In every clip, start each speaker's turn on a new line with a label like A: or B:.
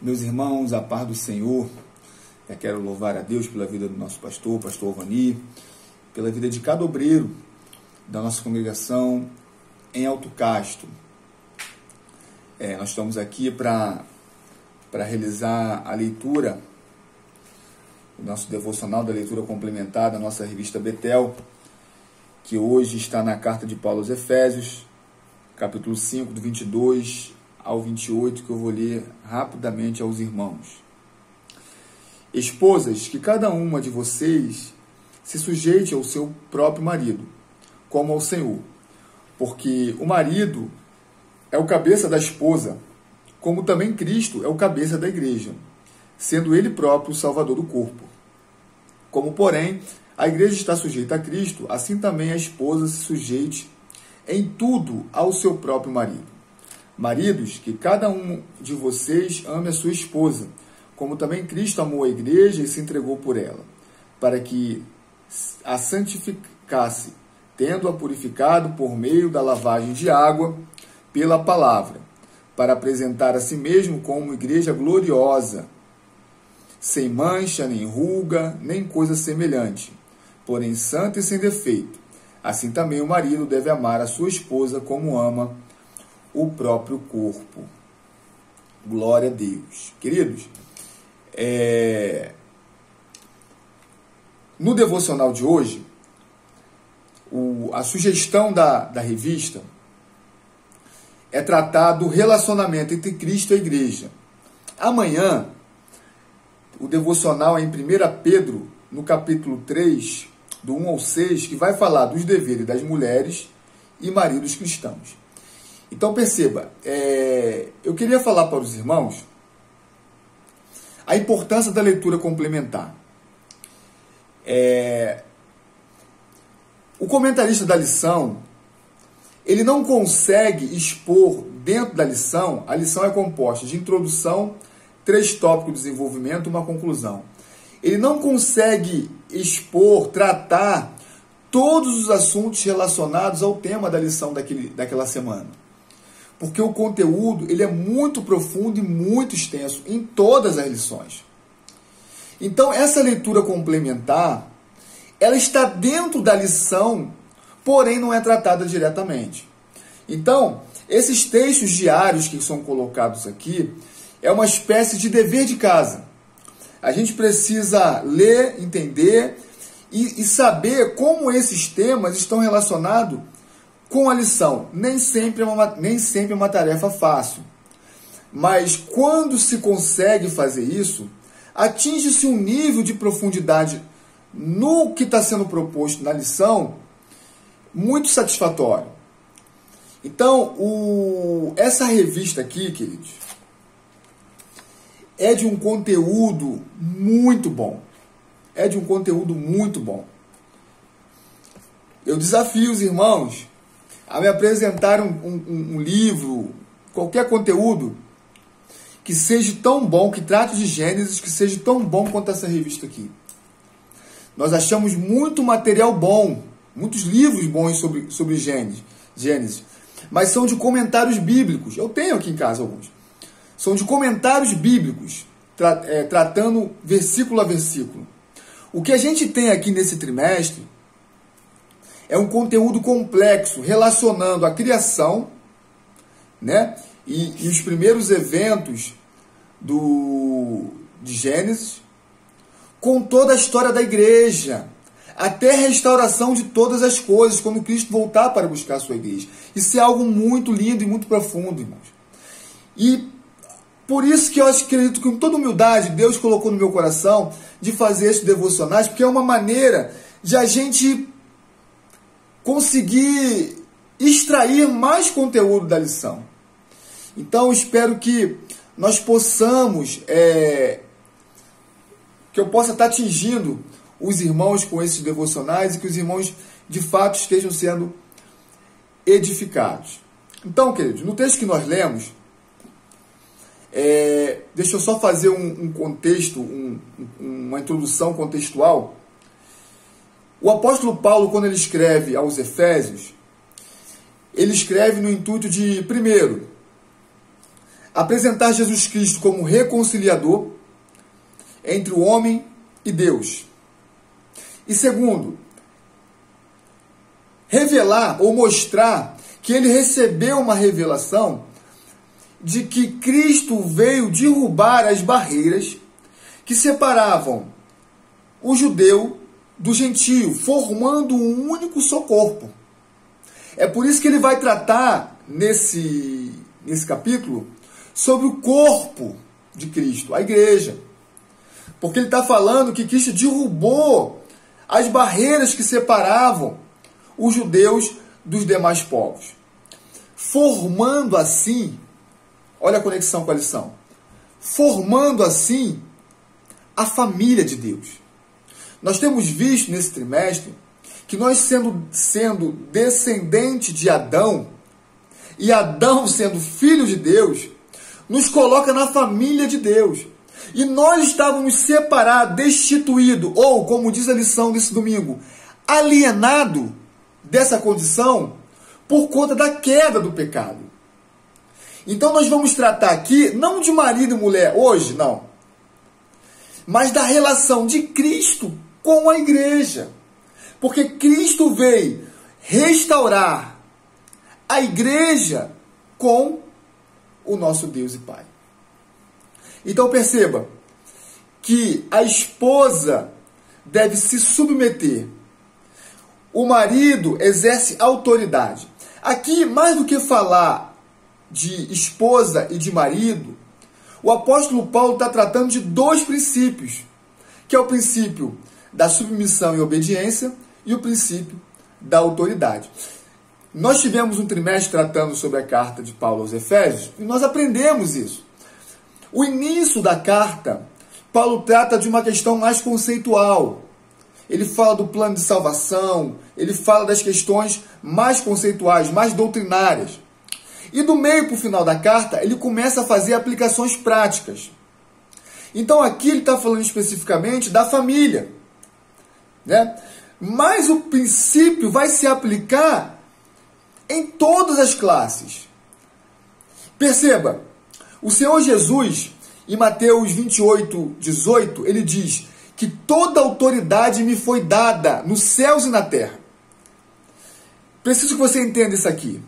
A: Meus irmãos, a paz do Senhor. Eu quero louvar a Deus pela vida do nosso pastor Alvani, pela vida de cada obreiro da nossa congregação em Alto Castro. Nós estamos aqui para realizar a leitura, o nosso devocional da leitura complementar da nossa revista Betel, que hoje está na carta de Paulo aos Efésios, capítulo 5, do 22 ao 28, que eu vou ler rapidamente aos irmãos. Esposas, que cada uma de vocês se sujeite ao seu próprio marido, como ao Senhor, porque o marido é o cabeça da esposa, como também Cristo é o cabeça da igreja, sendo ele próprio o salvador do corpo. Como, porém, a igreja está sujeita a Cristo, assim também a esposa se sujeite em tudo ao seu próprio marido. Maridos, que cada um de vocês ame a sua esposa, como também Cristo amou a igreja e se entregou por ela, para que a santificasse, tendo-a purificado por meio da lavagem de água pela palavra, para apresentar a si mesmo como igreja gloriosa, sem mancha, nem ruga, nem coisa semelhante, porém santa e sem defeito. Assim também o marido deve amar a sua esposa como ama o próprio corpo. Glória a Deus. Queridos, no devocional de hoje, a sugestão da revista é tratar do relacionamento entre Cristo e a igreja. Amanhã, o devocional é em 1 Pedro, no capítulo 3, do 1 ao 6, que vai falar dos deveres das mulheres e maridos cristãos. Então perceba, eu queria falar para os irmãos a importância da leitura complementar. O comentarista da lição, ele não consegue expor dentro da lição, a lição é composta de introdução, 3 tópicos de desenvolvimento, uma conclusão. Ele não consegue expor, tratar todos os assuntos relacionados ao tema da lição daquela semana. Porque o conteúdo ele é muito profundo e muito extenso em todas as lições. Então, essa leitura complementar, ela está dentro da lição, porém não é tratada diretamente. Então, esses textos diários que são colocados aqui, é uma espécie de dever de casa. A gente precisa ler, entender e saber como esses temas estão relacionados com a lição. Nem sempre é uma tarefa fácil. Mas quando se consegue fazer isso, atinge-se um nível de profundidade no que está sendo proposto na lição muito satisfatório. Então, essa revista aqui, queridos, é de um conteúdo muito bom. É de um conteúdo muito bom. Eu desafio os irmãos a me apresentar um livro, qualquer conteúdo que seja tão bom, que trate de Gênesis, que seja tão bom quanto essa revista aqui. Nós achamos muito material bom, muitos livros bons sobre Gênesis, mas são de comentários bíblicos. Eu tenho aqui em casa alguns. São de comentários bíblicos, tratando versículo a versículo. O que a gente tem aqui nesse trimestre é um conteúdo complexo, relacionando a criação, né, e os primeiros eventos de Gênesis, com toda a história da igreja, até a restauração de todas as coisas, quando Cristo voltar para buscar a sua igreja. Isso é algo muito lindo e muito profundo, irmãos. E por isso que eu acredito que, com toda humildade, Deus colocou no meu coração de fazer esses devocionais, porque é uma maneira de a gente conseguir extrair mais conteúdo da lição. Então, espero que nós possamos, que eu possa estar atingindo os irmãos com esses devocionais e que os irmãos, de fato, estejam sendo edificados. Então, queridos, no texto que nós lemos, deixa eu só fazer um contexto, uma introdução contextual. O apóstolo Paulo, quando ele escreve aos Efésios, ele escreve no intuito de, primeiro, apresentar Jesus Cristo como reconciliador entre o homem e Deus. E segundo, revelar ou mostrar que ele recebeu uma revelação de que Cristo veio derrubar as barreiras que separavam o judeu do gentio, formando um único só corpo. É por isso que ele vai tratar nesse capítulo sobre o corpo de Cristo, a igreja. Porque ele está falando que Cristo derrubou as barreiras que separavam os judeus dos demais povos, formando assim, olha a conexão com a lição, formando assim a família de Deus. Nós temos visto nesse trimestre que nós sendo descendente de Adão, e Adão sendo filho de Deus, nos coloca na família de Deus. E nós estávamos separados, destituídos, ou, como diz a lição desse domingo, alienado dessa condição por conta da queda do pecado. Então nós vamos tratar aqui, não de marido e mulher, hoje, não, mas da relação de Cristo com a igreja. Porque Cristo veio restaurar a igreja com o nosso Deus e Pai. Então perceba que a esposa deve se submeter. O marido exerce autoridade. Aqui, mais do que falar de esposa e de marido, o apóstolo Paulo está tratando de dois princípios, que é o princípio da submissão e obediência e o princípio da autoridade. Nós tivemos um trimestre tratando sobre a carta de Paulo aos Efésios e nós aprendemos isso. O início da carta, Paulo trata de uma questão mais conceitual. Ele fala do plano de salvação, ele fala das questões mais conceituais, mais doutrinárias. E do meio para o final da carta, ele começa a fazer aplicações práticas. Então aqui ele está falando especificamente da família, né? Mas o princípio vai se aplicar em todas as classes. Perceba, o Senhor Jesus, em Mateus 28, 18, ele diz que toda autoridade me foi dada nos céus e na terra. Preciso que você entenda isso aqui.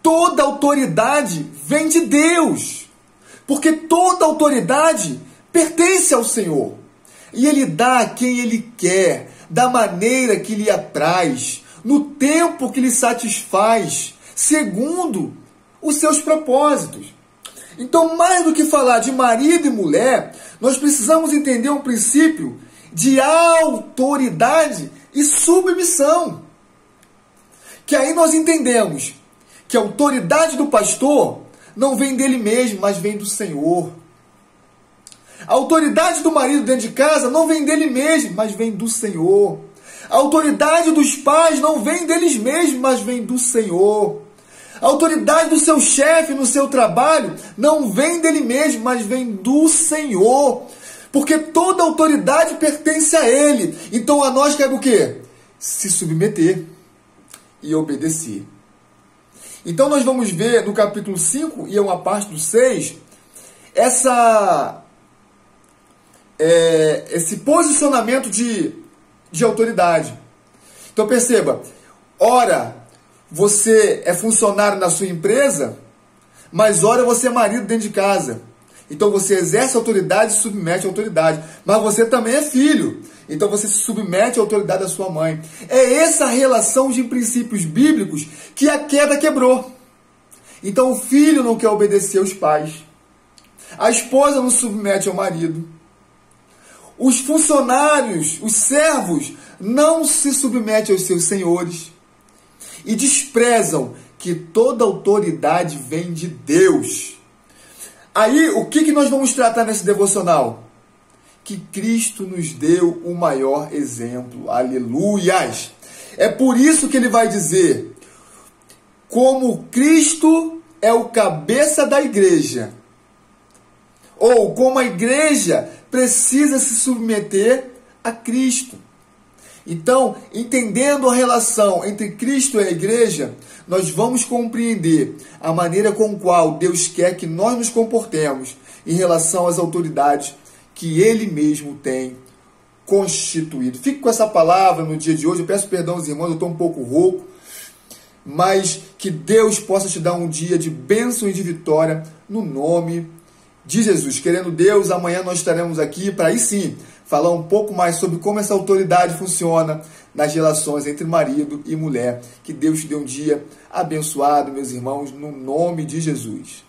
A: Toda autoridade vem de Deus, porque toda autoridade pertence ao Senhor. E Ele dá a quem Ele quer, da maneira que lhe apraz, no tempo que lhe satisfaz, segundo os seus propósitos. Então, mais do que falar de marido e mulher, nós precisamos entender um princípio de autoridade e submissão. Que aí nós entendemos que a autoridade do pastor não vem dele mesmo, mas vem do Senhor. A autoridade do marido dentro de casa não vem dele mesmo, mas vem do Senhor. A autoridade dos pais não vem deles mesmos, mas vem do Senhor. A autoridade do seu chefe no seu trabalho não vem dele mesmo, mas vem do Senhor. Porque toda autoridade pertence a Ele. Então a nós cabe o quê? Se submeter e obedecer. Então nós vamos ver no capítulo 5 e uma parte do 6, esse posicionamento de autoridade. Então perceba, ora você é funcionário na sua empresa, mas ora você é marido dentro de casa. Então você exerce autoridade e submete a autoridade. Mas você também é filho. Então você se submete à autoridade da sua mãe. É essa relação de princípios bíblicos que a queda quebrou. Então o filho não quer obedecer aos pais. A esposa não se submete ao marido. Os funcionários, os servos, não se submetem aos seus senhores. E desprezam que toda autoridade vem de Deus. Aí, o que nós vamos tratar nesse devocional? Que Cristo nos deu o maior exemplo. Aleluias! É por isso que ele vai dizer, como Cristo é o cabeça da igreja, ou como a igreja precisa se submeter a Cristo. Então, entendendo a relação entre Cristo e a igreja, nós vamos compreender a maneira com a qual Deus quer que nós nos comportemos em relação às autoridades que Ele mesmo tem constituído. Fique com essa palavra no dia de hoje. Eu peço perdão aos irmãos, eu estou um pouco rouco, mas que Deus possa te dar um dia de bênção e de vitória no nome de Jesus. Querendo Deus, amanhã nós estaremos aqui para aí sim falar um pouco mais sobre como essa autoridade funciona nas relações entre marido e mulher. Que Deus te dê um dia abençoado, meus irmãos, no nome de Jesus.